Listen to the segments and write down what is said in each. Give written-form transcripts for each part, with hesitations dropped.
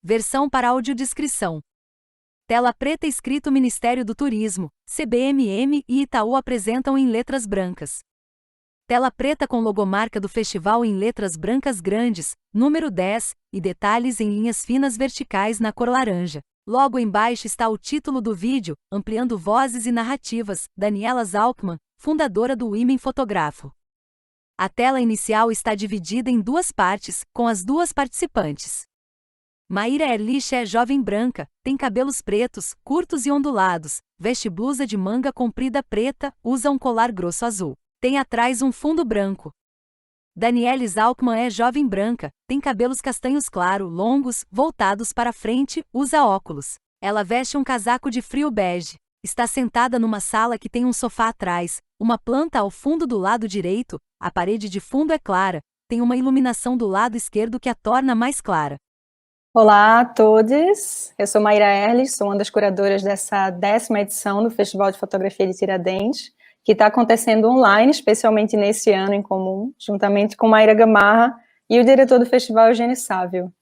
Versão para audiodescrição. Tela preta escrito Ministério do Turismo, CBMM e Itaú apresentam em letras brancas. Tela preta com logomarca do festival em letras brancas grandes, número 10, e detalhes em linhas finas verticais na cor laranja. Logo embaixo está o título do vídeo, ampliando vozes e narrativas, Daniela Zalcman, fundadora do Women Fotografo. A tela inicial está dividida em duas partes, com as duas participantes. Maíra Erlich é jovem branca, tem cabelos pretos, curtos e ondulados, veste blusa de manga comprida preta, usa um colar grosso azul. Tem atrás um fundo branco. Daniela Zalcman é jovem branca, tem cabelos castanhos claro, longos, voltados para frente, usa óculos. Ela veste um casaco de frio bege. Está sentada numa sala que tem um sofá atrás, uma planta ao fundo do lado direito, a parede de fundo é clara, tem uma iluminação do lado esquerdo que a torna mais clara. Olá a todos, eu sou Maíra Erlich, sou uma das curadoras dessa 10ª edição do Festival de Fotografia de Tiradentes, que está acontecendo online, especialmente nesse ano em comum, juntamente com Maíra Gamarra e o diretor do festival, Eugênio Sávio.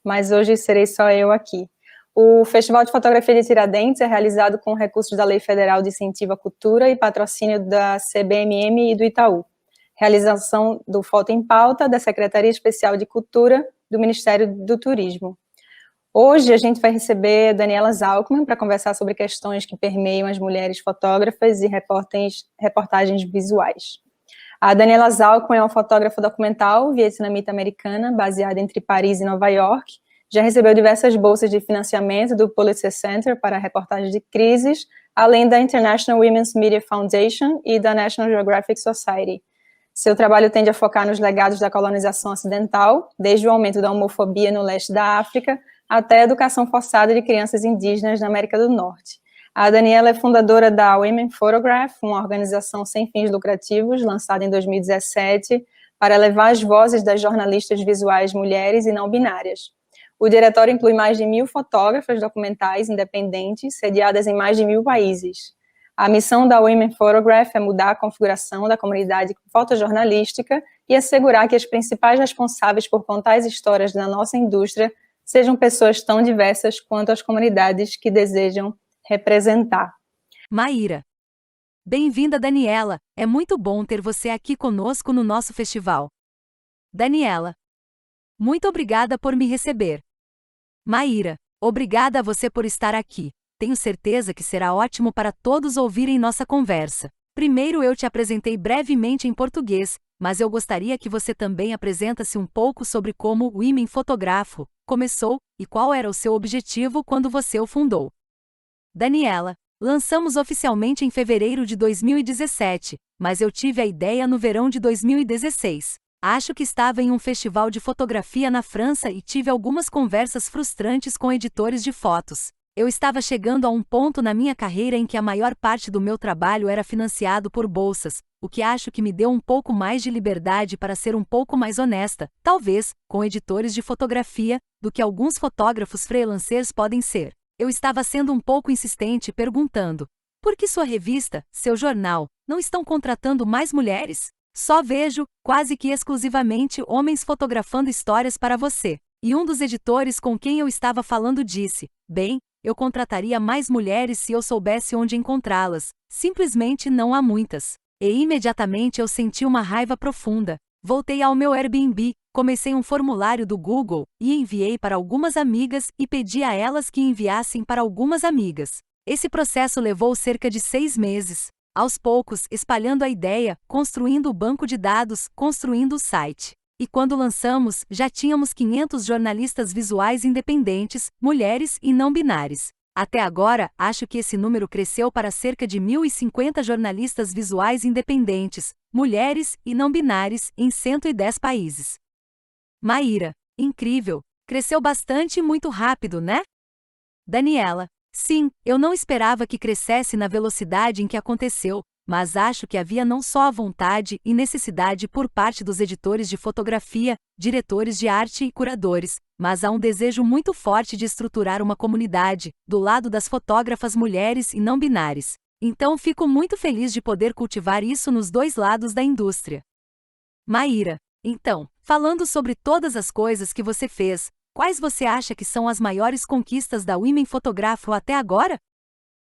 Mas hoje serei só eu aqui. O Festival de Fotografia de Tiradentes é realizado com recursos da Lei Federal de Incentivo à Cultura e patrocínio da CBMM e do Itaú. Realização do Foto em Pauta, da Secretaria Especial de Cultura do Ministério do Turismo. Hoje a gente vai receber a Daniela Zalcman para conversar sobre questões que permeiam as mulheres fotógrafas e reportagens visuais. A Daniela Zalcman é uma fotógrafa documental vietnamita-americana, baseada entre Paris e Nova York. Já recebeu diversas bolsas de financiamento do Pulitzer Center para reportagens de crises, além da International Women's Media Foundation e da National Geographic Society. Seu trabalho tende a focar nos legados da colonização ocidental, desde o aumento da homofobia no leste da África, até a educação forçada de crianças indígenas na América do Norte. A Daniela é fundadora da Women Photograph, uma organização sem fins lucrativos, lançada em 2017, para levar as vozes das jornalistas visuais mulheres e não binárias. O diretório inclui mais de 1.000 fotógrafas documentais independentes, sediadas em mais de 1.000 países. A missão da Women Photograph é mudar a configuração da comunidade fotojornalística e assegurar que as principais responsáveis por contar as histórias da nossa indústria sejam pessoas tão diversas quanto as comunidades que desejam representar. Maíra. Bem-vinda, Daniela, é muito bom ter você aqui conosco no nosso festival. Daniela. Muito obrigada por me receber. Maíra. Obrigada a você por estar aqui. Tenho certeza que será ótimo para todos ouvirem nossa conversa. Primeiro eu te apresentei brevemente em português, mas eu gostaria que você também apresentasse um pouco sobre como o Women Fotografo começou e qual era o seu objetivo quando você o fundou. Daniela, lançamos oficialmente em fevereiro de 2017, mas eu tive a ideia no verão de 2016. Acho que estava em um festival de fotografia na França e tive algumas conversas frustrantes com editores de fotos. Eu estava chegando a um ponto na minha carreira em que a maior parte do meu trabalho era financiado por bolsas, o que acho que me deu um pouco mais de liberdade para ser um pouco mais honesta, talvez, com editores de fotografia, do que alguns fotógrafos freelancers podem ser. Eu estava sendo um pouco insistente perguntando: por que sua revista, seu jornal, não estão contratando mais mulheres? Só vejo, quase que exclusivamente, homens fotografando histórias para você. E um dos editores com quem eu estava falando disse: bem, eu contrataria mais mulheres se eu soubesse onde encontrá-las, simplesmente não há muitas. E imediatamente eu senti uma raiva profunda. Voltei ao meu Airbnb, comecei um formulário do Google, e enviei para algumas amigas e pedi a elas que enviassem para algumas amigas. Esse processo levou cerca de 6 meses. Aos poucos, espalhando a ideia, construindo o banco de dados, construindo o site. E quando lançamos, já tínhamos 500 jornalistas visuais independentes, mulheres e não binárias. Até agora, acho que esse número cresceu para cerca de 1.050 jornalistas visuais independentes, mulheres e não binárias, em 110 países. Maíra. Incrível. Cresceu bastante e muito rápido, né? Daniela. Sim, eu não esperava que crescesse na velocidade em que aconteceu, mas acho que havia não só a vontade e necessidade por parte dos editores de fotografia, diretores de arte e curadores, mas há um desejo muito forte de estruturar uma comunidade, do lado das fotógrafas mulheres e não binárias. Então fico muito feliz de poder cultivar isso nos dois lados da indústria. Maíra. Então, falando sobre todas as coisas que você fez, Quais você acha que são as maiores conquistas da Women Photography até agora?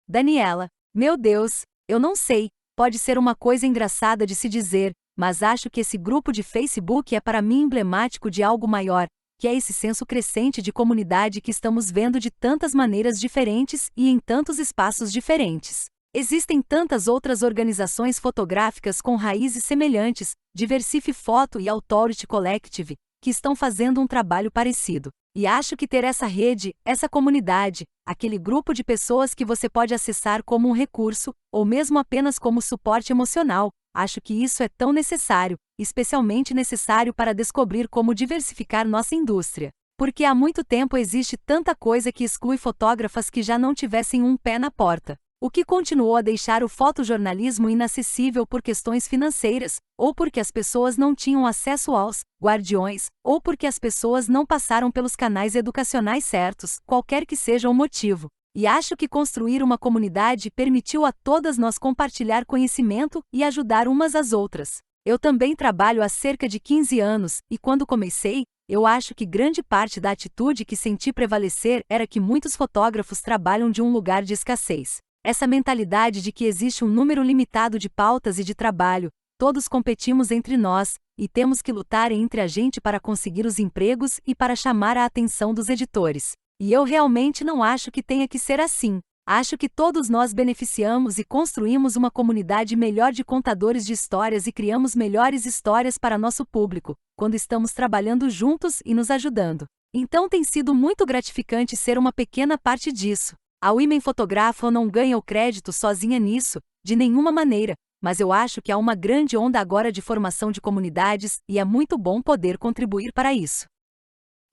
Daniela: meu Deus, eu não sei, pode ser uma coisa engraçada de se dizer, mas acho que esse grupo de Facebook é para mim emblemático de algo maior, que é esse senso crescente de comunidade que estamos vendo de tantas maneiras diferentes e em tantos espaços diferentes. Existem tantas outras organizações fotográficas com raízes semelhantes, Diversify Photo e Authority Collective, que estão fazendo um trabalho parecido. E acho que ter essa rede, essa comunidade, aquele grupo de pessoas que você pode acessar como um recurso, ou mesmo apenas como suporte emocional, acho que isso é tão necessário, especialmente necessário para descobrir como diversificar nossa indústria. Porque há muito tempo existe tanta coisa que exclui fotógrafas que já não tivessem um pé na porta. O que continuou a deixar o fotojornalismo inacessível por questões financeiras, ou porque as pessoas não tinham acesso aos guardiões, ou porque as pessoas não passaram pelos canais educacionais certos, qualquer que seja o motivo. E acho que construir uma comunidade permitiu a todas nós compartilhar conhecimento e ajudar umas às outras. Eu também trabalho há cerca de 15 anos, e quando comecei, eu acho que grande parte da atitude que senti prevalecer era que muitos fotógrafos trabalham de um lugar de escassez. Essa mentalidade de que existe um número limitado de pautas e de trabalho, todos competimos entre nós, e temos que lutar entre a gente para conseguir os empregos e para chamar a atenção dos editores. E eu realmente não acho que tenha que ser assim. Acho que todos nós beneficiamos e construímos uma comunidade melhor de contadores de histórias e criamos melhores histórias para nosso público, quando estamos trabalhando juntos e nos ajudando. Então tem sido muito gratificante ser uma pequena parte disso. A Women Photography não ganha o crédito sozinha nisso, de nenhuma maneira, mas eu acho que há uma grande onda agora de formação de comunidades e é muito bom poder contribuir para isso.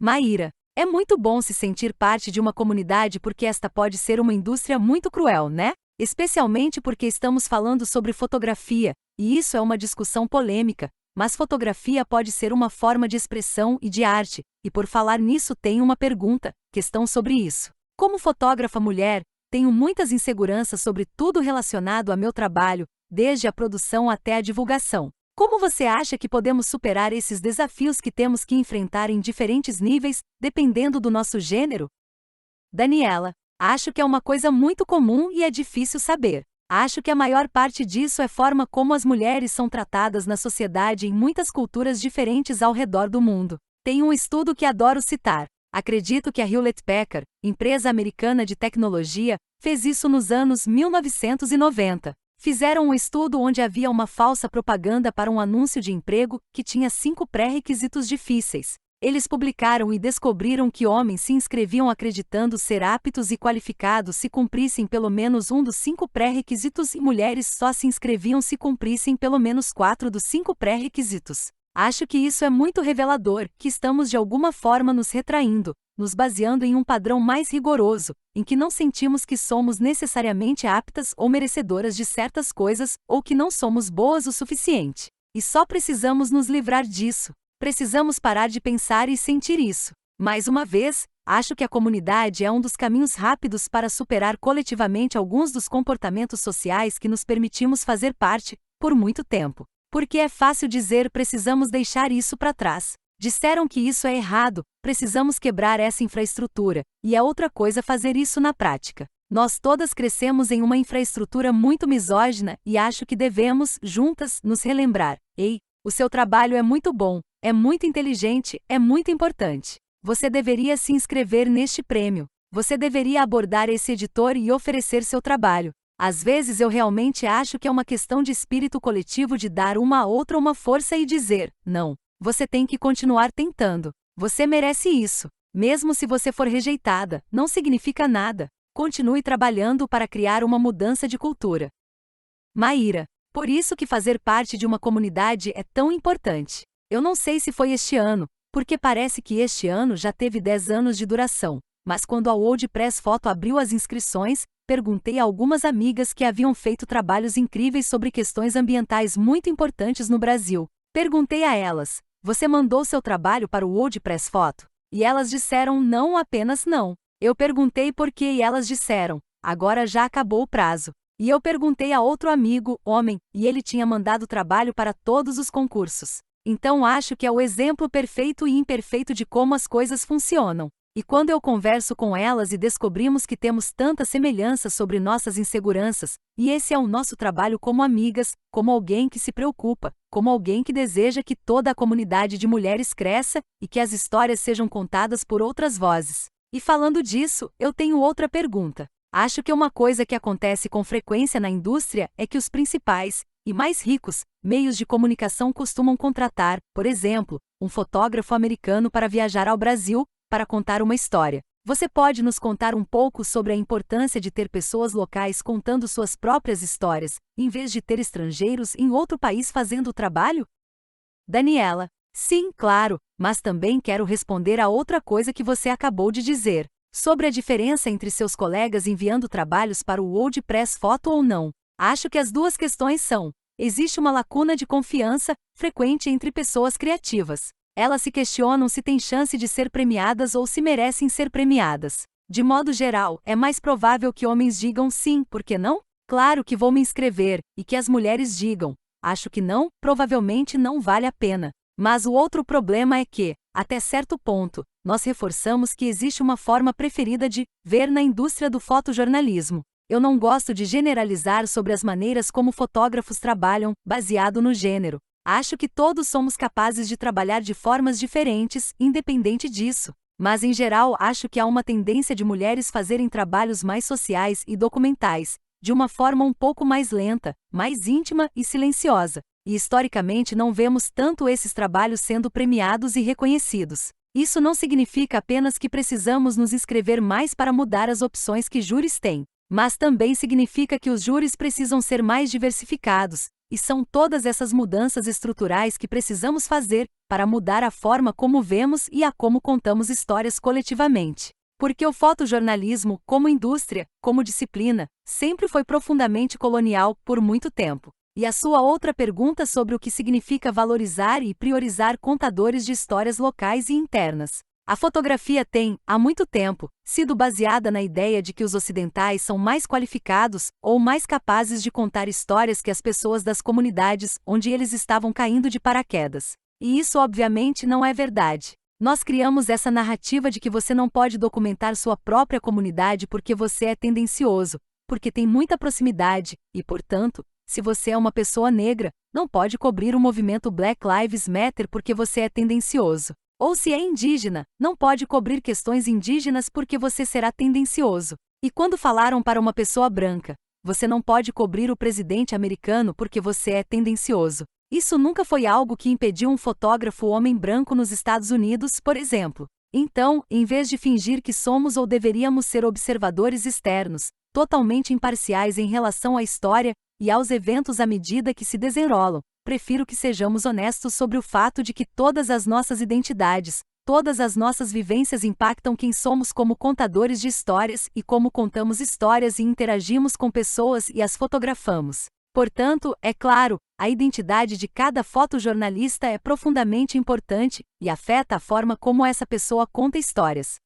Maíra: é muito bom se sentir parte de uma comunidade porque esta pode ser uma indústria muito cruel, né? Especialmente porque estamos falando sobre fotografia, e isso é uma discussão polêmica, mas fotografia pode ser uma forma de expressão e de arte, e por falar nisso tenho uma questão sobre isso. Como fotógrafa mulher, tenho muitas inseguranças sobre tudo relacionado a meu trabalho, desde a produção até a divulgação. Como você acha que podemos superar esses desafios que temos que enfrentar em diferentes níveis, dependendo do nosso gênero? Daniela: acho que é uma coisa muito comum e é difícil saber. Acho que a maior parte disso é a forma como as mulheres são tratadas na sociedade em muitas culturas diferentes ao redor do mundo. Tem um estudo que adoro citar. Acredito que a Hewlett-Packard, empresa americana de tecnologia, fez isso nos anos 1990. Fizeram um estudo onde havia uma falsa propaganda para um anúncio de emprego que tinha 5 pré-requisitos difíceis. Eles publicaram e descobriram que homens se inscreviam acreditando ser aptos e qualificados se cumprissem pelo menos um dos 5 pré-requisitos e mulheres só se inscreviam se cumprissem pelo menos 4 dos 5 pré-requisitos. Acho que isso é muito revelador, que estamos de alguma forma nos retraindo, nos baseando em um padrão mais rigoroso, em que não sentimos que somos necessariamente aptas ou merecedoras de certas coisas, ou que não somos boas o suficiente. E só precisamos nos livrar disso. Precisamos parar de pensar e sentir isso. Mais uma vez, acho que a comunidade é um dos caminhos rápidos para superar coletivamente alguns dos comportamentos sociais que nos permitimos fazer parte, por muito tempo. Porque é fácil dizer precisamos deixar isso para trás. Disseram que isso é errado, precisamos quebrar essa infraestrutura, e é outra coisa fazer isso na prática. Nós todas crescemos em uma infraestrutura muito misógina e acho que devemos, juntas, nos relembrar. Ei, o seu trabalho é muito bom, é muito inteligente, é muito importante. Você deveria se inscrever neste prêmio. Você deveria abordar esse editor e oferecer seu trabalho. Às vezes eu realmente acho que é uma questão de espírito coletivo de dar uma a outra uma força e dizer, não, você tem que continuar tentando. Você merece isso. Mesmo se você for rejeitada, não significa nada. Continue trabalhando para criar uma mudança de cultura. Maíra: por isso que fazer parte de uma comunidade é tão importante. Eu não sei se foi este ano, porque parece que este ano já teve 10 anos de duração, mas quando a WordPress Photo abriu as inscrições, perguntei a algumas amigas que haviam feito trabalhos incríveis sobre questões ambientais muito importantes no Brasil. Perguntei a elas: você mandou seu trabalho para o WordPress Photo? E elas disseram não, apenas não. Eu perguntei por quê e elas disseram: agora já acabou o prazo. E eu perguntei a outro amigo, homem, e ele tinha mandado trabalho para todos os concursos. Então acho que é o exemplo perfeito e imperfeito de como as coisas funcionam. E quando eu converso com elas e descobrimos que temos tanta semelhança sobre nossas inseguranças, e esse é o nosso trabalho como amigas, como alguém que se preocupa, como alguém que deseja que toda a comunidade de mulheres cresça e que as histórias sejam contadas por outras vozes. E falando disso, eu tenho outra pergunta. Acho que uma coisa que acontece com frequência na indústria é que os principais e mais ricos meios de comunicação costumam contratar, por exemplo, um fotógrafo americano para viajar ao Brasil para contar uma história. Você pode nos contar um pouco sobre a importância de ter pessoas locais contando suas próprias histórias, em vez de ter estrangeiros em outro país fazendo o trabalho? Daniela: sim, claro, mas também quero responder a outra coisa que você acabou de dizer, sobre a diferença entre seus colegas enviando trabalhos para o WordPress Photo ou não. Acho que as duas questões são: existe uma lacuna de confiança frequente entre pessoas criativas. Elas se questionam se têm chance de ser premiadas ou se merecem ser premiadas. De modo geral, é mais provável que homens digam sim, por que não? Claro que vou me inscrever, e que as mulheres digam acho que não, provavelmente não vale a pena. Mas o outro problema é que, até certo ponto, nós reforçamos que existe uma forma preferida de ver na indústria do fotojornalismo. Eu não gosto de generalizar sobre as maneiras como fotógrafos trabalham, baseado no gênero. Acho que todos somos capazes de trabalhar de formas diferentes, independente disso. Mas em geral acho que há uma tendência de mulheres fazerem trabalhos mais sociais e documentais, de uma forma um pouco mais lenta, mais íntima e silenciosa. E historicamente não vemos tanto esses trabalhos sendo premiados e reconhecidos. Isso não significa apenas que precisamos nos inscrever mais para mudar as opções que júris têm, mas também significa que os júris precisam ser mais diversificados. E são todas essas mudanças estruturais que precisamos fazer para mudar a forma como vemos e a como contamos histórias coletivamente. Porque o fotojornalismo, como indústria, como disciplina, sempre foi profundamente colonial por muito tempo. E a sua outra pergunta sobre o que significa valorizar e priorizar contadores de histórias locais e internas. A fotografia tem, há muito tempo, sido baseada na ideia de que os ocidentais são mais qualificados ou mais capazes de contar histórias que as pessoas das comunidades onde eles estavam caindo de paraquedas. E isso obviamente não é verdade. Nós criamos essa narrativa de que você não pode documentar sua própria comunidade porque você é tendencioso, porque tem muita proximidade, e, portanto, se você é uma pessoa negra, não pode cobrir o movimento Black Lives Matter porque você é tendencioso. Ou se é indígena, não pode cobrir questões indígenas porque você será tendencioso. E quando falaram para uma pessoa branca, você não pode cobrir o presidente americano porque você é tendencioso. Isso nunca foi algo que impediu um fotógrafo homem branco nos Estados Unidos, por exemplo. Então, em vez de fingir que somos ou deveríamos ser observadores externos, totalmente imparciais em relação à história e aos eventos à medida que se desenrolam, prefiro que sejamos honestos sobre o fato de que todas as nossas identidades, todas as nossas vivências impactam quem somos como contadores de histórias e como contamos histórias e interagimos com pessoas e as fotografamos. Portanto, é claro, a identidade de cada fotojornalista é profundamente importante e afeta a forma como essa pessoa conta histórias.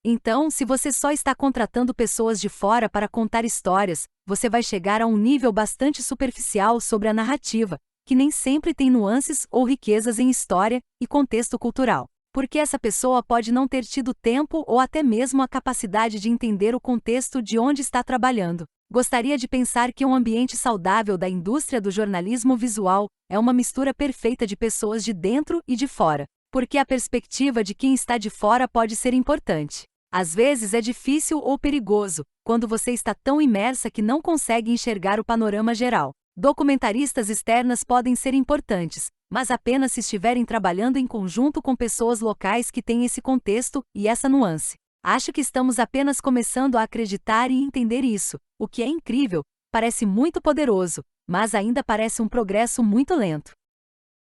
Então, se você só está contratando pessoas de fora para contar histórias, você vai chegar a um nível bastante superficial sobre a narrativa, que nem sempre tem nuances ou riquezas em história e contexto cultural. Porque essa pessoa pode não ter tido tempo ou até mesmo a capacidade de entender o contexto de onde está trabalhando. Gostaria de pensar que um ambiente saudável da indústria do jornalismo visual é uma mistura perfeita de pessoas de dentro e de fora. Porque a perspectiva de quem está de fora pode ser importante. Às vezes é difícil ou perigoso, quando você está tão imersa que não consegue enxergar o panorama geral. Documentaristas externas podem ser importantes, mas apenas se estiverem trabalhando em conjunto com pessoas locais que têm esse contexto e essa nuance. Acho que estamos apenas começando a acreditar e entender isso, o que é incrível, parece muito poderoso, mas ainda parece um progresso muito lento.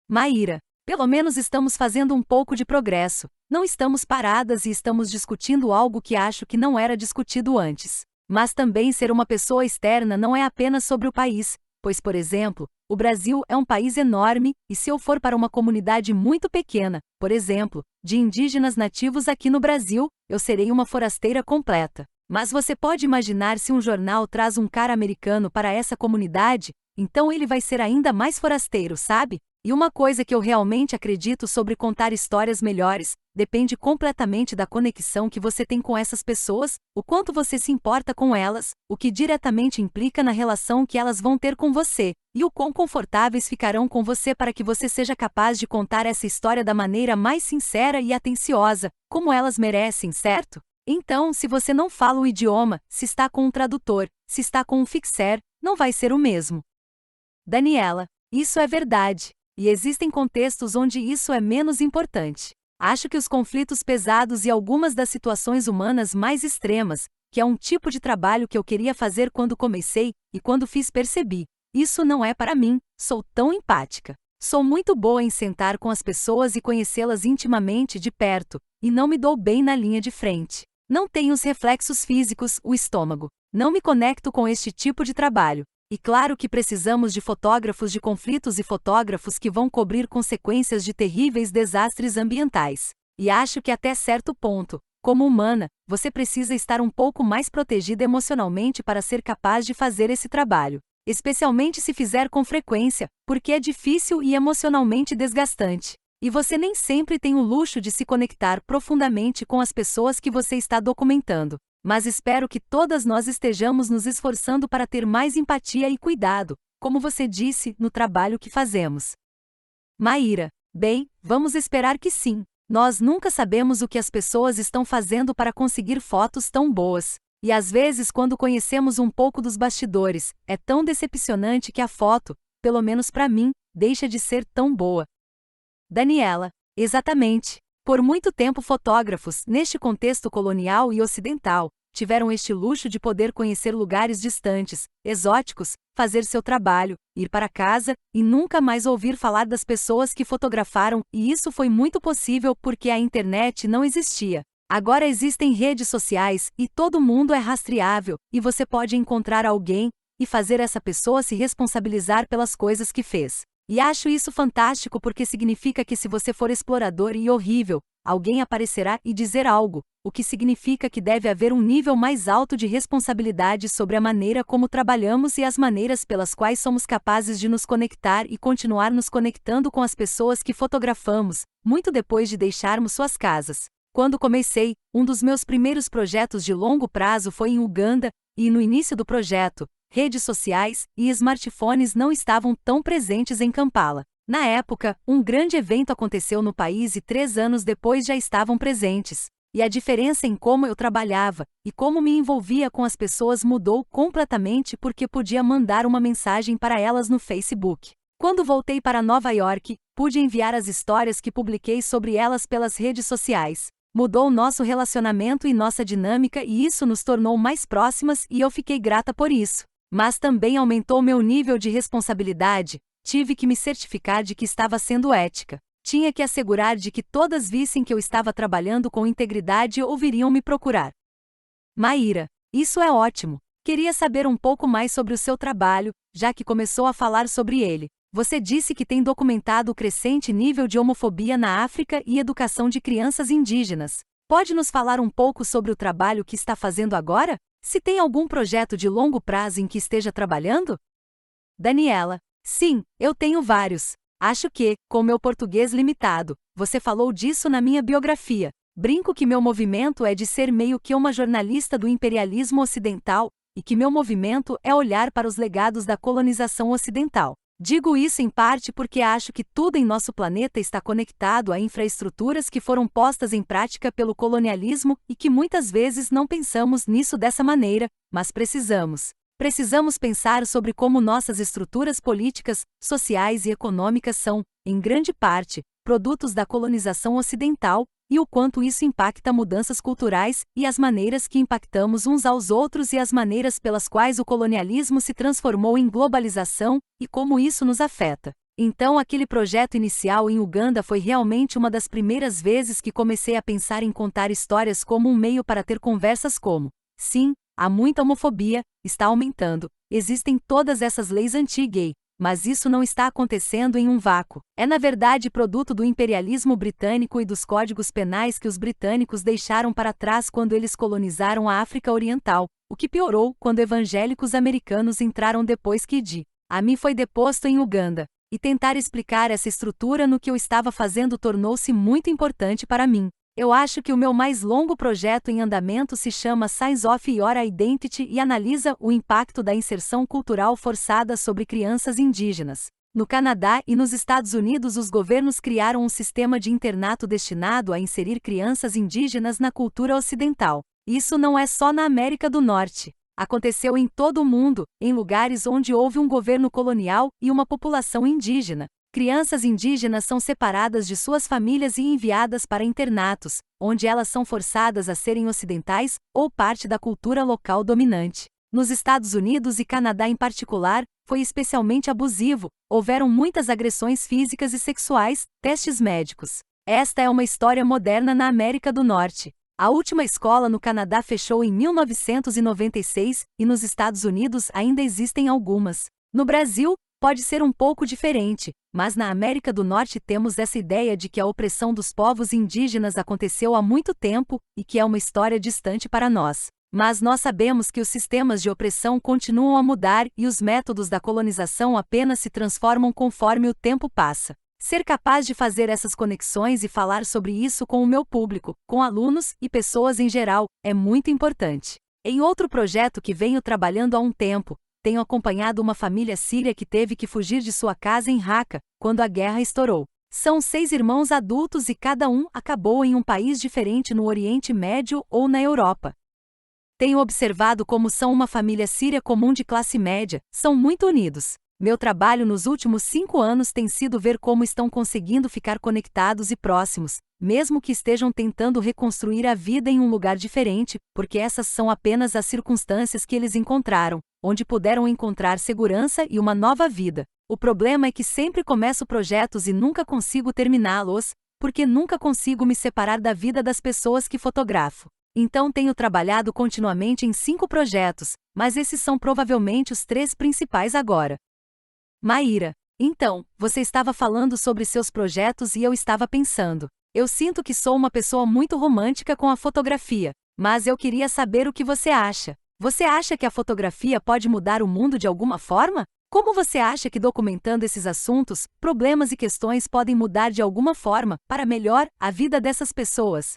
Maíra: pelo menos estamos fazendo um pouco de progresso, não estamos paradas e estamos discutindo algo que acho que não era discutido antes. Mas também ser uma pessoa externa não é apenas sobre o país, pois, por exemplo, o Brasil é um país enorme, e se eu for para uma comunidade muito pequena, por exemplo, de indígenas nativos aqui no Brasil, eu serei uma forasteira completa. Mas você pode imaginar se um jornal traz um cara americano para essa comunidade, então ele vai ser ainda mais forasteiro, sabe? E uma coisa que eu realmente acredito sobre contar histórias melhores, depende completamente da conexão que você tem com essas pessoas, o quanto você se importa com elas, o que diretamente implica na relação que elas vão ter com você, e o quão confortáveis ficarão com você para que você seja capaz de contar essa história da maneira mais sincera e atenciosa, como elas merecem, certo? Então, se você não fala o idioma, se está com um tradutor, se está com um fixer, não vai ser o mesmo. Daniela, isso é verdade. E existem contextos onde isso é menos importante. Acho que os conflitos pesados e algumas das situações humanas mais extremas, que é um tipo de trabalho que eu queria fazer quando comecei, e quando fiz percebi, isso não é para mim, sou tão empática. Sou muito boa em sentar com as pessoas e conhecê-las intimamente de perto, e não me dou bem na linha de frente. Não tenho os reflexos físicos, o estômago. Não me conecto com este tipo de trabalho. E claro que precisamos de fotógrafos de conflitos e fotógrafos que vão cobrir consequências de terríveis desastres ambientais. E acho que até certo ponto, como humana, você precisa estar um pouco mais protegida emocionalmente para ser capaz de fazer esse trabalho. Especialmente se fizer com frequência, porque é difícil e emocionalmente desgastante. E você nem sempre tem o luxo de se conectar profundamente com as pessoas que você está documentando. Mas espero que todas nós estejamos nos esforçando para ter mais empatia e cuidado, como você disse, no trabalho que fazemos. Maíra, bem, vamos esperar que sim. Nós nunca sabemos o que as pessoas estão fazendo para conseguir fotos tão boas. E às vezes, quando conhecemos um pouco dos bastidores, é tão decepcionante que a foto, pelo menos para mim, deixa de ser tão boa. Daniela, exatamente. Por muito tempo fotógrafos, neste contexto colonial e ocidental, tiveram este luxo de poder conhecer lugares distantes, exóticos, fazer seu trabalho, ir para casa, e nunca mais ouvir falar das pessoas que fotografaram, e isso foi muito possível porque a internet não existia. Agora existem redes sociais, e todo mundo é rastreável, e você pode encontrar alguém, e fazer essa pessoa se responsabilizar pelas coisas que fez. E acho isso fantástico porque significa que se você for explorador e horrível, alguém aparecerá e dizer algo, o que significa que deve haver um nível mais alto de responsabilidade sobre a maneira como trabalhamos e as maneiras pelas quais somos capazes de nos conectar e continuar nos conectando com as pessoas que fotografamos, muito depois de deixarmos suas casas. Quando comecei, um dos meus primeiros projetos de longo prazo foi em Uganda, e no início do projeto, redes sociais e smartphones não estavam tão presentes em Kampala. Na época, um grande evento aconteceu no país e 3 anos depois já estavam presentes. E a diferença em como eu trabalhava e como me envolvia com as pessoas mudou completamente porque podia mandar uma mensagem para elas no Facebook. Quando voltei para Nova York, pude enviar as histórias que publiquei sobre elas pelas redes sociais. Mudou nosso relacionamento e nossa dinâmica e isso nos tornou mais próximas e eu fiquei grata por isso. Mas também aumentou meu nível de responsabilidade, tive que me certificar de que estava sendo ética. Tinha que assegurar de que todas vissem que eu estava trabalhando com integridade ou viriam me procurar. Maíra, isso é ótimo. Queria saber um pouco mais sobre o seu trabalho, já que começou a falar sobre ele. Você disse que tem documentado o crescente nível de homofobia na África e educação de crianças indígenas. Pode nos falar um pouco sobre o trabalho que está fazendo agora? Se tem algum projeto de longo prazo em que esteja trabalhando? Daniela, sim, eu tenho vários. Acho que, com meu português limitado, você falou disso na minha biografia. Brinco que meu movimento é de ser meio que uma jornalista do imperialismo ocidental, e que meu movimento é olhar para os legados da colonização ocidental. Digo isso em parte porque acho que tudo em nosso planeta está conectado a infraestruturas que foram postas em prática pelo colonialismo e que muitas vezes não pensamos nisso dessa maneira, mas precisamos. Precisamos pensar sobre como nossas estruturas políticas, sociais e econômicas são, em grande parte, produtos da colonização ocidental, e o quanto isso impacta mudanças culturais e as maneiras que impactamos uns aos outros e as maneiras pelas quais o colonialismo se transformou em globalização e como isso nos afeta. Então, aquele projeto inicial em Uganda foi realmente uma das primeiras vezes que comecei a pensar em contar histórias como um meio para ter conversas como: sim, há muita homofobia, está aumentando, existem todas essas leis anti-gay. Mas isso não está acontecendo em um vácuo. É na verdade produto do imperialismo britânico e dos códigos penais que os britânicos deixaram para trás quando eles colonizaram a África Oriental, o que piorou quando evangélicos americanos entraram depois que Idi Amin foi deposto em Uganda. e tentar explicar essa estrutura no que eu estava fazendo tornou-se muito importante para mim. Eu acho que o meu mais longo projeto em andamento se chama Science of Your Identity e analisa o impacto da inserção cultural forçada sobre crianças indígenas. No Canadá e nos Estados Unidos, os governos criaram um sistema de internato destinado a inserir crianças indígenas na cultura ocidental. Isso não é só na América do Norte. Aconteceu em todo o mundo, em lugares onde houve um governo colonial e uma população indígena. Crianças indígenas são separadas de suas famílias e enviadas para internatos, onde elas são forçadas a serem ocidentais ou parte da cultura local dominante. Nos Estados Unidos e Canadá em particular, foi especialmente abusivo, houveram muitas agressões físicas e sexuais, testes médicos. Esta é uma história moderna na América do Norte. A última escola no Canadá fechou em 1996 e nos Estados Unidos ainda existem algumas. No Brasil, pode ser um pouco diferente, mas na América do Norte temos essa ideia de que a opressão dos povos indígenas aconteceu há muito tempo e que é uma história distante para nós. Mas nós sabemos que os sistemas de opressão continuam a mudar e os métodos da colonização apenas se transformam conforme o tempo passa. Ser capaz de fazer essas conexões e falar sobre isso com o meu público, com alunos e pessoas em geral, é muito importante. Em outro projeto que venho trabalhando há um tempo, tenho acompanhado uma família síria que teve que fugir de sua casa em Raqqa, quando a guerra estourou. São 6 irmãos adultos e cada um acabou em um país diferente no Oriente Médio ou na Europa. Tenho observado como são uma família síria comum de classe média, são muito unidos. Meu trabalho nos últimos 5 anos tem sido ver como estão conseguindo ficar conectados e próximos, mesmo que estejam tentando reconstruir a vida em um lugar diferente, porque essas são apenas as circunstâncias que eles encontraram, onde puderam encontrar segurança e uma nova vida. O problema é que sempre começo projetos e nunca consigo terminá-los, porque nunca consigo me separar da vida das pessoas que fotografo. Então tenho trabalhado continuamente em 5 projetos, mas esses são provavelmente os 3 principais agora. Maíra, então, você estava falando sobre seus projetos e eu estava pensando. Eu sinto que sou uma pessoa muito romântica com a fotografia, mas eu queria saber o que você acha. Você acha que a fotografia pode mudar o mundo de alguma forma? Como você acha que documentando esses assuntos, problemas e questões podem mudar de alguma forma, para melhor, a vida dessas pessoas?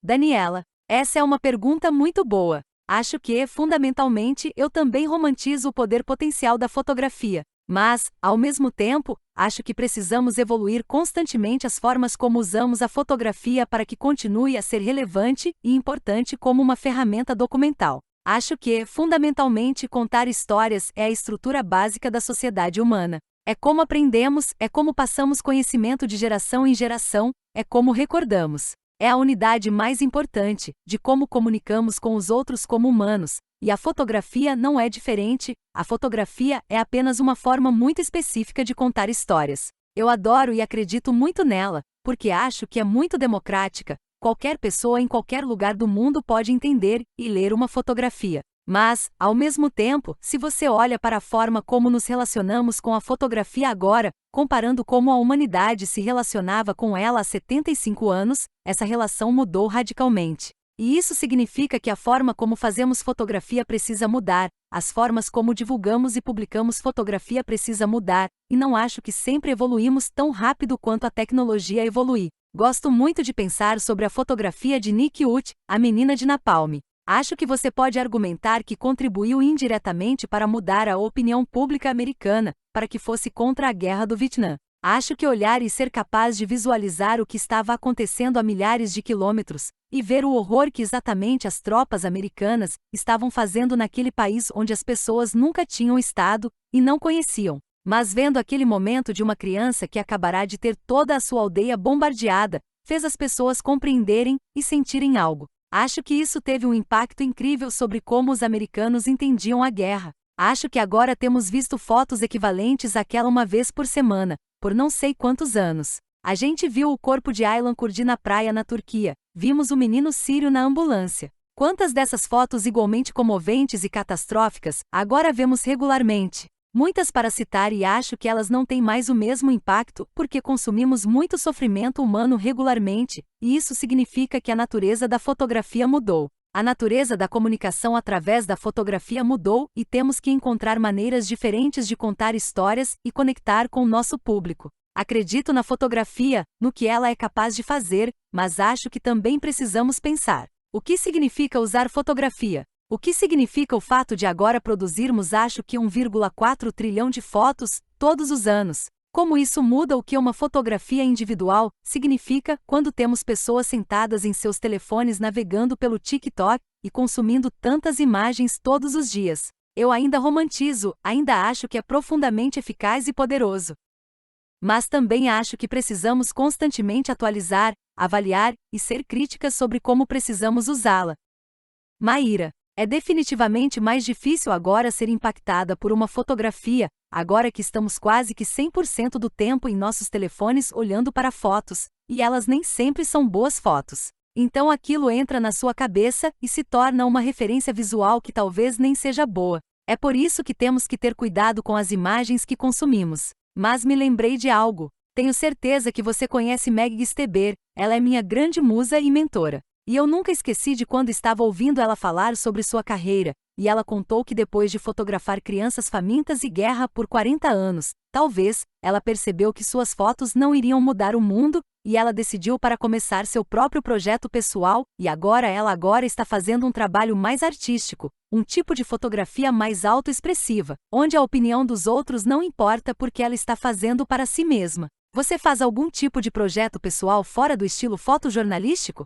Daniela, essa é uma pergunta muito boa. Acho que, fundamentalmente, eu também romantizo o poder potencial da fotografia. Mas, ao mesmo tempo, acho que precisamos evoluir constantemente as formas como usamos a fotografia para que continue a ser relevante e importante como uma ferramenta documental. Acho que, fundamentalmente, contar histórias é a estrutura básica da sociedade humana. É como aprendemos, é como passamos conhecimento de geração em geração, é como recordamos. É a unidade mais importante, de como comunicamos com os outros como humanos. E a fotografia não é diferente, a fotografia é apenas uma forma muito específica de contar histórias. Eu adoro e acredito muito nela, porque acho que é muito democrática, qualquer pessoa em qualquer lugar do mundo pode entender e ler uma fotografia. Mas, ao mesmo tempo, se você olha para a forma como nos relacionamos com a fotografia agora, comparando como a humanidade se relacionava com ela há 75 anos, essa relação mudou radicalmente. E isso significa que a forma como fazemos fotografia precisa mudar, as formas como divulgamos e publicamos fotografia precisa mudar, e não acho que sempre evoluímos tão rápido quanto a tecnologia evolui. Gosto muito de pensar sobre a fotografia de Nick Ut, a menina de Napalm. Acho que você pode argumentar que contribuiu indiretamente para mudar a opinião pública americana, para que fosse contra a guerra do Vietnã. Acho que olhar e ser capaz de visualizar o que estava acontecendo a milhares de quilômetros, e ver o horror que exatamente as tropas americanas estavam fazendo naquele país onde as pessoas nunca tinham estado, e não conheciam. Mas vendo aquele momento de uma criança que acabará de ter toda a sua aldeia bombardeada, fez as pessoas compreenderem e sentirem algo. Acho que isso teve um impacto incrível sobre como os americanos entendiam a guerra. Acho que agora temos visto fotos equivalentes àquela uma vez por semana, por não sei quantos anos. A gente viu o corpo de Aylan Kurdi na praia na Turquia, vimos o menino sírio na ambulância. Quantas dessas fotos igualmente comoventes e catastróficas, agora vemos regularmente? Muitas para citar e acho que elas não têm mais o mesmo impacto porque consumimos muito sofrimento humano regularmente, e isso significa que a natureza da fotografia mudou. A natureza da comunicação através da fotografia mudou e temos que encontrar maneiras diferentes de contar histórias e conectar com o nosso público. Acredito na fotografia, no que ela é capaz de fazer, mas acho que também precisamos pensar: o que significa usar fotografia? O que significa o fato de agora produzirmos acho que 1,4 trilhão de fotos, todos os anos? Como isso muda o que uma fotografia individual significa quando temos pessoas sentadas em seus telefones navegando pelo TikTok e consumindo tantas imagens todos os dias? Eu ainda romantizo, ainda acho que é profundamente eficaz e poderoso. Mas também acho que precisamos constantemente atualizar, avaliar e ser críticas sobre como precisamos usá-la. Maíra: é definitivamente mais difícil agora ser impactada por uma fotografia, agora que estamos quase que 100% do tempo em nossos telefones olhando para fotos, e elas nem sempre são boas fotos. Então aquilo entra na sua cabeça e se torna uma referência visual que talvez nem seja boa. É por isso que temos que ter cuidado com as imagens que consumimos. Mas me lembrei de algo. Tenho certeza que você conhece Meg Steber, ela é minha grande musa e mentora. E eu nunca esqueci de quando estava ouvindo ela falar sobre sua carreira, e ela contou que depois de fotografar crianças famintas e guerra por 40 anos, talvez, ela percebeu que suas fotos não iriam mudar o mundo, e ela decidiu para começar seu próprio projeto pessoal, e ela está fazendo um trabalho mais artístico, um tipo de fotografia mais autoexpressiva, onde a opinião dos outros não importa porque ela está fazendo para si mesma. Você faz algum tipo de projeto pessoal fora do estilo fotojornalístico?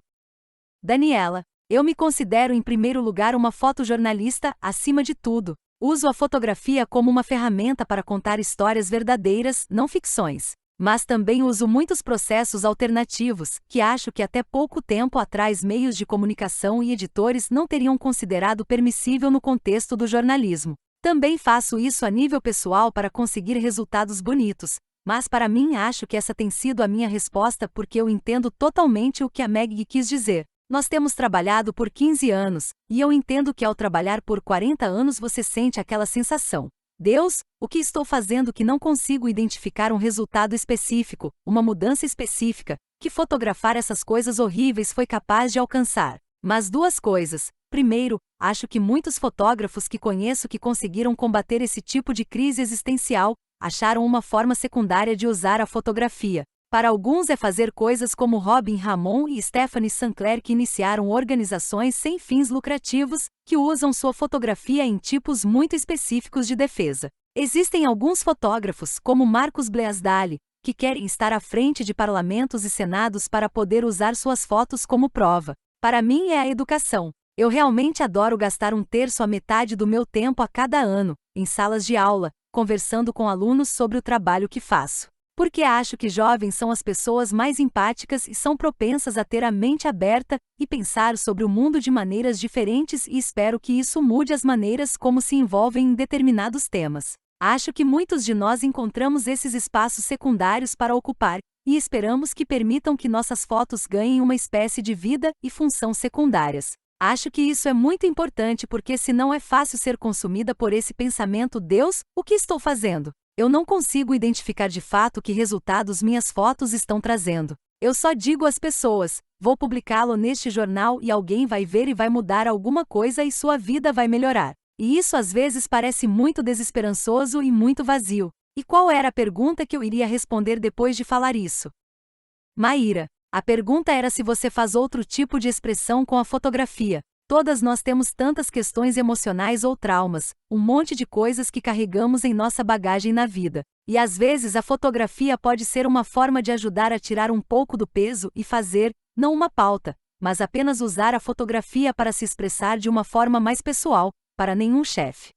Daniela: eu me considero em primeiro lugar uma fotojornalista, acima de tudo. Uso a fotografia como uma ferramenta para contar histórias verdadeiras, não ficções. Mas também uso muitos processos alternativos, que acho que até pouco tempo atrás meios de comunicação e editores não teriam considerado permissível no contexto do jornalismo. Também faço isso a nível pessoal para conseguir resultados bonitos, mas para mim acho que essa tem sido a minha resposta porque eu entendo totalmente o que a Meg quis dizer. Nós temos trabalhado por 15 anos, e eu entendo que ao trabalhar por 40 anos você sente aquela sensação: Deus, o que estou fazendo que não consigo identificar um resultado específico, uma mudança específica, que fotografar essas coisas horríveis foi capaz de alcançar. Mas duas coisas. Primeiro, acho que muitos fotógrafos que conheço que conseguiram combater esse tipo de crise existencial, acharam uma forma secundária de usar a fotografia. Para alguns é fazer coisas como Robin Ramon e Stephanie Sinclair, que iniciaram organizações sem fins lucrativos, que usam sua fotografia em tipos muito específicos de defesa. Existem alguns fotógrafos, como Marcos Bleasdale, que querem estar à frente de parlamentos e senados para poder usar suas fotos como prova. Para mim é a educação. Eu realmente adoro gastar um terço à metade do meu tempo a cada ano, em salas de aula, conversando com alunos sobre o trabalho que faço. Porque acho que jovens são as pessoas mais empáticas e são propensas a ter a mente aberta e pensar sobre o mundo de maneiras diferentes, e espero que isso mude as maneiras como se envolvem em determinados temas. Acho que muitos de nós encontramos esses espaços secundários para ocupar, e esperamos que permitam que nossas fotos ganhem uma espécie de vida e função secundárias. Acho que isso é muito importante porque senão é fácil ser consumida por esse pensamento: Deus, o que estou fazendo? Eu não consigo identificar de fato que resultados minhas fotos estão trazendo. Eu só digo às pessoas: vou publicá-lo neste jornal e alguém vai ver e vai mudar alguma coisa e sua vida vai melhorar. E isso às vezes parece muito desesperançoso e muito vazio. E qual era a pergunta que eu iria responder depois de falar isso? Maíra: a pergunta era se você faz outro tipo de expressão com a fotografia. Todas nós temos tantas questões emocionais ou traumas, um monte de coisas que carregamos em nossa bagagem na vida. E às vezes a fotografia pode ser uma forma de ajudar a tirar um pouco do peso e fazer, não uma pauta, mas apenas usar a fotografia para se expressar de uma forma mais pessoal, para nenhum chefe.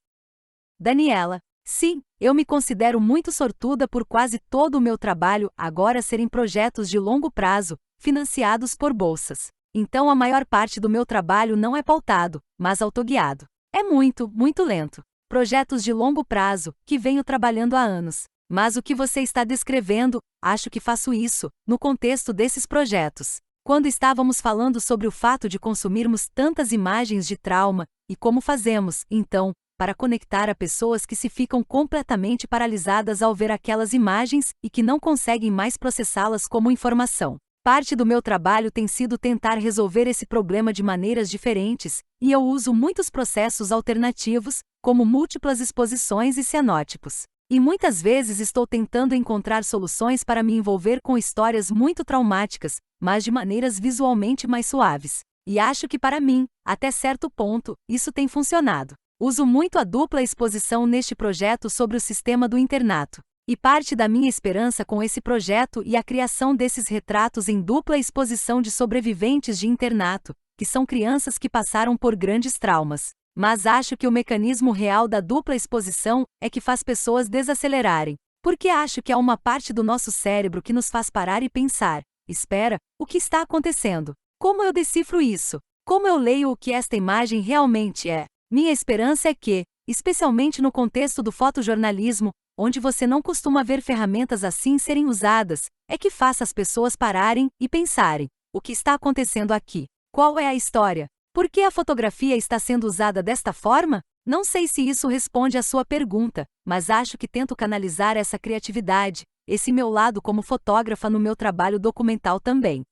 Daniela: sim, eu me considero muito sortuda por quase todo o meu trabalho agora serem projetos de longo prazo, financiados por bolsas. Então a maior parte do meu trabalho não é pautado, mas autoguiado. É muito, muito lento. Projetos de longo prazo, que venho trabalhando há anos. Mas o que você está descrevendo, acho que faço isso, no contexto desses projetos. Quando estávamos falando sobre o fato de consumirmos tantas imagens de trauma, e como fazemos, então, para conectar a pessoas que se ficam completamente paralisadas ao ver aquelas imagens e que não conseguem mais processá-las como informação. Parte do meu trabalho tem sido tentar resolver esse problema de maneiras diferentes, e eu uso muitos processos alternativos, como múltiplas exposições e cianótipos. E muitas vezes estou tentando encontrar soluções para me envolver com histórias muito traumáticas, mas de maneiras visualmente mais suaves. E acho que para mim, até certo ponto, isso tem funcionado. Uso muito a dupla exposição neste projeto sobre o sistema do internato. E parte da minha esperança com esse projeto e a criação desses retratos em dupla exposição de sobreviventes de internato, que são crianças que passaram por grandes traumas. Mas acho que o mecanismo real da dupla exposição é que faz pessoas desacelerarem. Porque acho que há uma parte do nosso cérebro que nos faz parar e pensar: espera, o que está acontecendo? Como eu decifro isso? Como eu leio o que esta imagem realmente é? Minha esperança é que, especialmente no contexto do fotojornalismo, onde você não costuma ver ferramentas assim serem usadas, é que faça as pessoas pararem e pensarem: o que está acontecendo aqui? Qual é a história? Por que a fotografia está sendo usada desta forma? Não sei se isso responde à sua pergunta, mas acho que tento canalizar essa criatividade, esse meu lado como fotógrafa no meu trabalho documental também.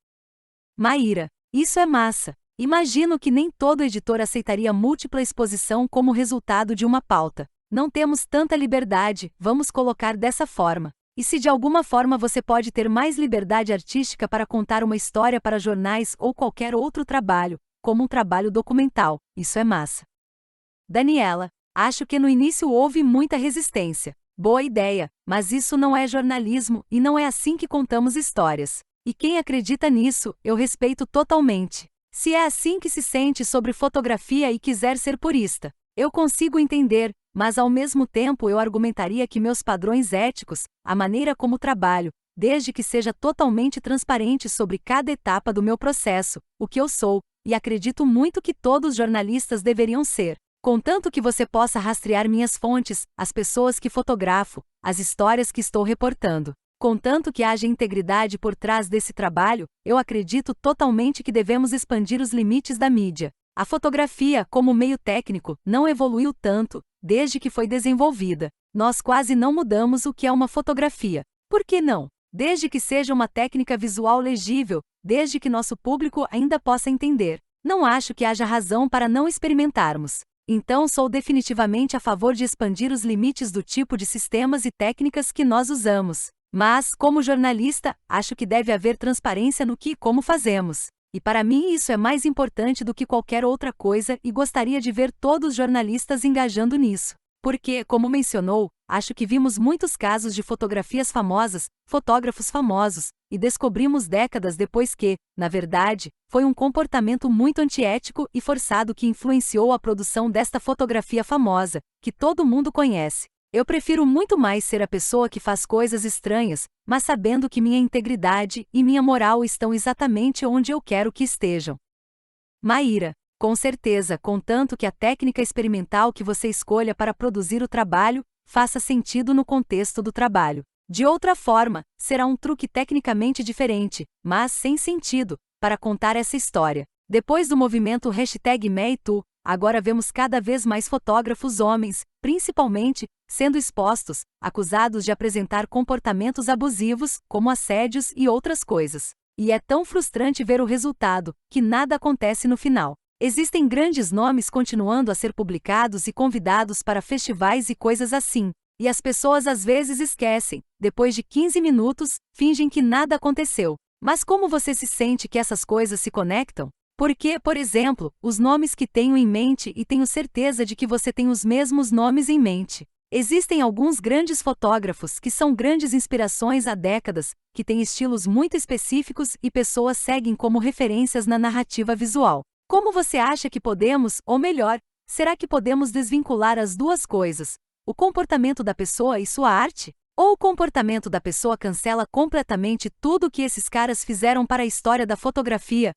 Maíra: isso é massa. Imagino que nem todo editor aceitaria múltipla exposição como resultado de uma pauta. Não temos tanta liberdade, vamos colocar dessa forma. E se de alguma forma você pode ter mais liberdade artística para contar uma história para jornais ou qualquer outro trabalho, como um trabalho documental, isso é massa. Daniela: acho que no início houve muita resistência. Boa ideia, mas isso não é jornalismo e não é assim que contamos histórias. E quem acredita nisso, eu respeito totalmente. Se é assim que se sente sobre fotografia e quiser ser purista, eu consigo entender, mas ao mesmo tempo eu argumentaria que meus padrões éticos, a maneira como trabalho, desde que seja totalmente transparente sobre cada etapa do meu processo, o que eu sou, e acredito muito que todos os jornalistas deveriam ser. Contanto que você possa rastrear minhas fontes, as pessoas que fotografo, as histórias que estou reportando. Contanto que haja integridade por trás desse trabalho, eu acredito totalmente que devemos expandir os limites da mídia. A fotografia, como meio técnico, não evoluiu tanto, desde que foi desenvolvida. Nós quase não mudamos o que é uma fotografia. Por que não? Desde que seja uma técnica visual legível, desde que nosso público ainda possa entender. Não acho que haja razão para não experimentarmos. Então sou definitivamente a favor de expandir os limites do tipo de sistemas e técnicas que nós usamos. Mas, como jornalista, acho que deve haver transparência no que e como fazemos. E para mim isso é mais importante do que qualquer outra coisa e gostaria de ver todos os jornalistas engajando nisso. Porque, como mencionou, acho que vimos muitos casos de fotografias famosas, fotógrafos famosos, e descobrimos décadas depois que, na verdade, foi um comportamento muito antiético e forçado que influenciou a produção desta fotografia famosa, que todo mundo conhece. Eu prefiro muito mais ser a pessoa que faz coisas estranhas, mas sabendo que minha integridade e minha moral estão exatamente onde eu quero que estejam. Maíra: com certeza, contanto que a técnica experimental que você escolha para produzir o trabalho faça sentido no contexto do trabalho. De outra forma, será um truque tecnicamente diferente, mas sem sentido, para contar essa história. Depois do movimento #MeToo, agora vemos cada vez mais fotógrafos homens, principalmente, sendo expostos, acusados de apresentar comportamentos abusivos, como assédios e outras coisas. E é tão frustrante ver o resultado, que nada acontece no final. Existem grandes nomes continuando a ser publicados e convidados para festivais e coisas assim. E as pessoas às vezes esquecem, depois de 15 minutos, fingem que nada aconteceu. Mas como você se sente que essas coisas se conectam? Porque, por exemplo, os nomes que tenho em mente e tenho certeza de que você tem os mesmos nomes em mente. Existem alguns grandes fotógrafos que são grandes inspirações há décadas, que têm estilos muito específicos e pessoas seguem como referências na narrativa visual. Como você acha que podemos, ou melhor, será que podemos desvincular as duas coisas? O comportamento da pessoa e sua arte? Ou o comportamento da pessoa cancela completamente tudo o que esses caras fizeram para a história da fotografia?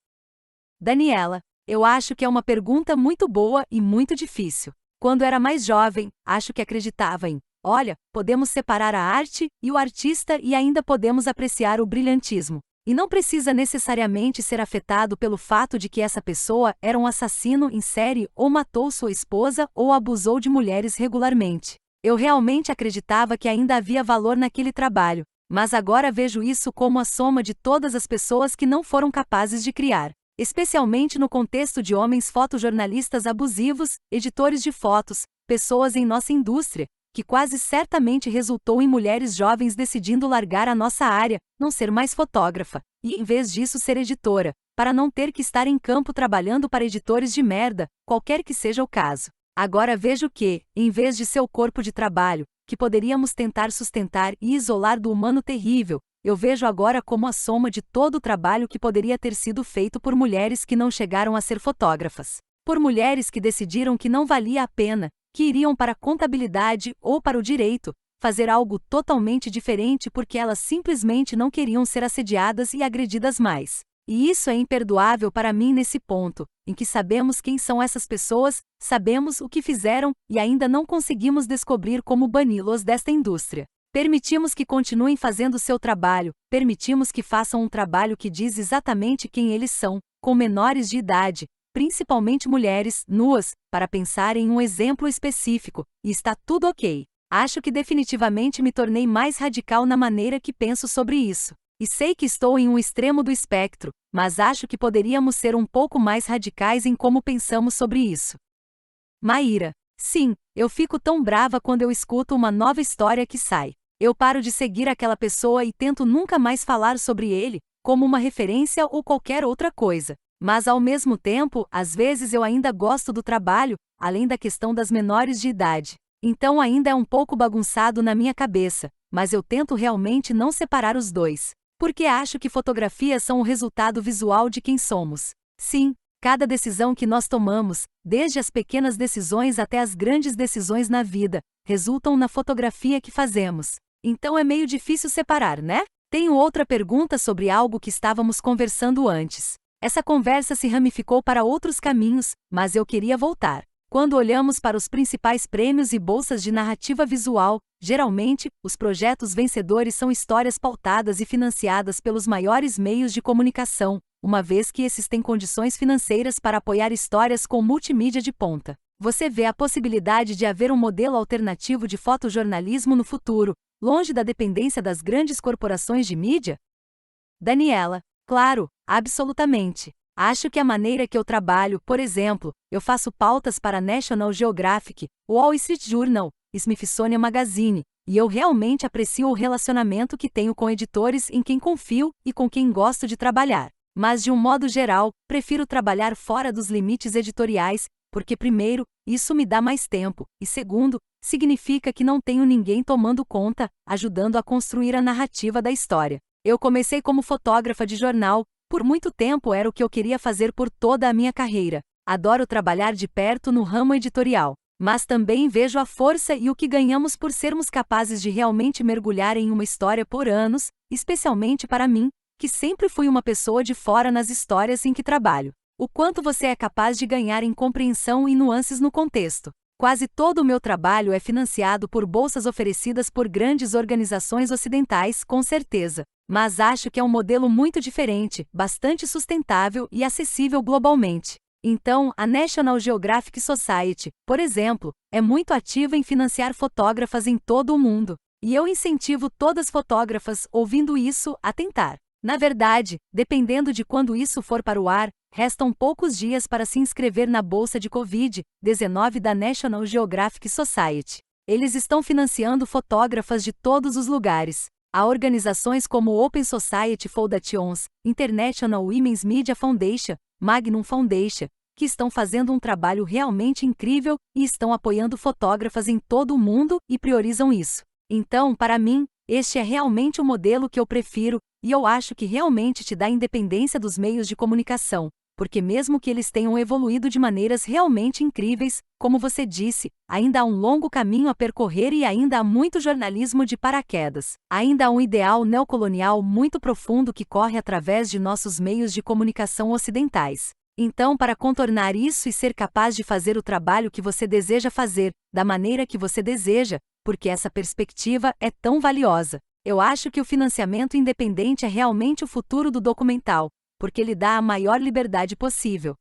Daniela: eu acho que é uma pergunta muito boa e muito difícil. Quando era mais jovem, acho que acreditava em: olha, podemos separar a arte e o artista e ainda podemos apreciar o brilhantismo. E não precisa necessariamente ser afetado pelo fato de que essa pessoa era um assassino em série ou matou sua esposa ou abusou de mulheres regularmente. Eu realmente acreditava que ainda havia valor naquele trabalho. Mas agora vejo isso como a soma de todas as pessoas que não foram capazes de criar. Especialmente no contexto de homens fotojornalistas abusivos, editores de fotos, pessoas em nossa indústria, que quase certamente resultou em mulheres jovens decidindo largar a nossa área, não ser mais fotógrafa, e em vez disso ser editora, para não ter que estar em campo trabalhando para editores de merda, qualquer que seja o caso. Agora vejo que, em vez de seu corpo de trabalho, que poderíamos tentar sustentar e isolar do humano terrível, eu vejo agora como a soma de todo o trabalho que poderia ter sido feito por mulheres que não chegaram a ser fotógrafas. Por mulheres que decidiram que não valia a pena, que iriam para a contabilidade ou para o direito, fazer algo totalmente diferente porque elas simplesmente não queriam ser assediadas e agredidas mais. E isso é imperdoável para mim nesse ponto, em que sabemos quem são essas pessoas, sabemos o que fizeram e ainda não conseguimos descobrir como bani-los desta indústria. Permitimos que continuem fazendo seu trabalho, permitimos que façam um trabalho que diz exatamente quem eles são, com menores de idade, principalmente mulheres, nuas, para pensar em um exemplo específico, e está tudo ok. Acho que definitivamente me tornei mais radical na maneira que penso sobre isso. E sei que estou em um extremo do espectro, mas acho que poderíamos ser um pouco mais radicais em como pensamos sobre isso. Maíra: sim, eu fico tão brava quando eu escuto uma nova história que sai. Eu paro de seguir aquela pessoa e tento nunca mais falar sobre ele, como uma referência ou qualquer outra coisa. Mas ao mesmo tempo, às vezes eu ainda gosto do trabalho, além da questão das menores de idade. Então ainda é um pouco bagunçado na minha cabeça, mas eu tento realmente não separar os dois. Porque acho que fotografias são o resultado visual de quem somos. Sim, cada decisão que nós tomamos, desde as pequenas decisões até as grandes decisões na vida, resultam na fotografia que fazemos. Então é meio difícil separar, né? Tenho outra pergunta sobre algo que estávamos conversando antes. Essa conversa se ramificou para outros caminhos, mas eu queria voltar. Quando olhamos para os principais prêmios e bolsas de narrativa visual, geralmente, os projetos vencedores são histórias pautadas e financiadas pelos maiores meios de comunicação, uma vez que esses têm condições financeiras para apoiar histórias com multimídia de ponta. Você vê a possibilidade de haver um modelo alternativo de fotojornalismo no futuro, longe da dependência das grandes corporações de mídia? Daniela: claro, absolutamente. Acho que a maneira que eu trabalho, por exemplo, eu faço pautas para National Geographic, Wall Street Journal, Smithsonian Magazine, e eu realmente aprecio o relacionamento que tenho com editores em quem confio e com quem gosto de trabalhar. Mas de um modo geral, prefiro trabalhar fora dos limites editoriais, porque primeiro, isso me dá mais tempo, e segundo, significa que não tenho ninguém tomando conta, ajudando a construir a narrativa da história. Eu comecei como fotógrafa de jornal, por muito tempo era o que eu queria fazer por toda a minha carreira. Adoro trabalhar de perto no ramo editorial, mas também vejo a força e o que ganhamos por sermos capazes de realmente mergulhar em uma história por anos, especialmente para mim, que sempre fui uma pessoa de fora nas histórias em que trabalho. O quanto você é capaz de ganhar em compreensão e nuances no contexto. Quase todo o meu trabalho é financiado por bolsas oferecidas por grandes organizações ocidentais, com certeza. Mas acho que é um modelo muito diferente, bastante sustentável e acessível globalmente. Então, a National Geographic Society, por exemplo, é muito ativa em financiar fotógrafas em todo o mundo. E eu incentivo todas as fotógrafas, ouvindo isso, a tentar. Na verdade, dependendo de quando isso for para o ar, restam poucos dias para se inscrever na bolsa de Covid-19 da National Geographic Society. Eles estão financiando fotógrafas de todos os lugares. Há organizações como Open Society Foundations, International Women's Media Foundation, Magnum Foundation, que estão fazendo um trabalho realmente incrível e estão apoiando fotógrafas em todo o mundo e priorizam isso. Então, para mim, este é realmente o modelo que eu prefiro, e eu acho que realmente te dá independência dos meios de comunicação, porque mesmo que eles tenham evoluído de maneiras realmente incríveis, como você disse, ainda há um longo caminho a percorrer e ainda há muito jornalismo de paraquedas. Ainda há um ideal neocolonial muito profundo que corre através de nossos meios de comunicação ocidentais. Então, para contornar isso e ser capaz de fazer o trabalho que você deseja fazer, da maneira que você deseja, porque essa perspectiva é tão valiosa, eu acho que o financiamento independente é realmente o futuro do documental, porque lhe dá a maior liberdade possível.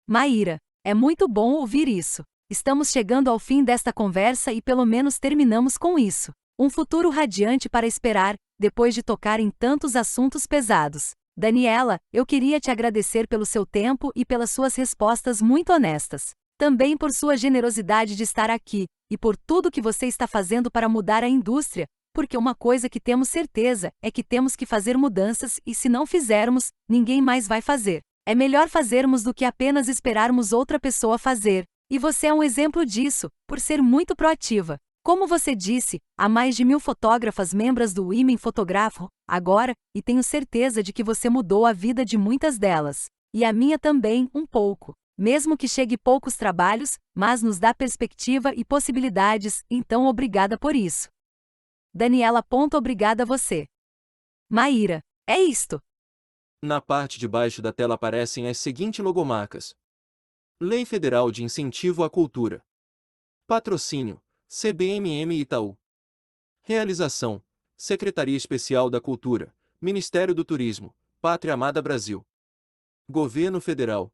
Maíra: é muito bom ouvir isso. Estamos chegando ao fim desta conversa e pelo menos terminamos com isso. Um futuro radiante para esperar, depois de tocar em tantos assuntos pesados. Daniela, eu queria te agradecer pelo seu tempo e pelas suas respostas muito honestas. Também por sua generosidade de estar aqui, e por tudo que você está fazendo para mudar a indústria, porque uma coisa que temos certeza é que temos que fazer mudanças e se não fizermos, ninguém mais vai fazer. É melhor fazermos do que apenas esperarmos outra pessoa fazer. E você é um exemplo disso, por ser muito proativa. Como você disse, há mais de 1000 fotógrafas membros do Women Photograph agora, e tenho certeza de que você mudou a vida de muitas delas. E a minha também, um pouco. Mesmo que chegue poucos trabalhos, mas nos dá perspectiva e possibilidades, então obrigada por isso. Daniela. Obrigada a você. Maíra. É isto. Na parte de baixo da tela aparecem as seguintes logomarcas. Lei Federal de Incentivo à Cultura. Patrocínio, CBMM e Itaú. Realização, Secretaria Especial da Cultura, Ministério do Turismo, Pátria Amada Brasil. Governo Federal.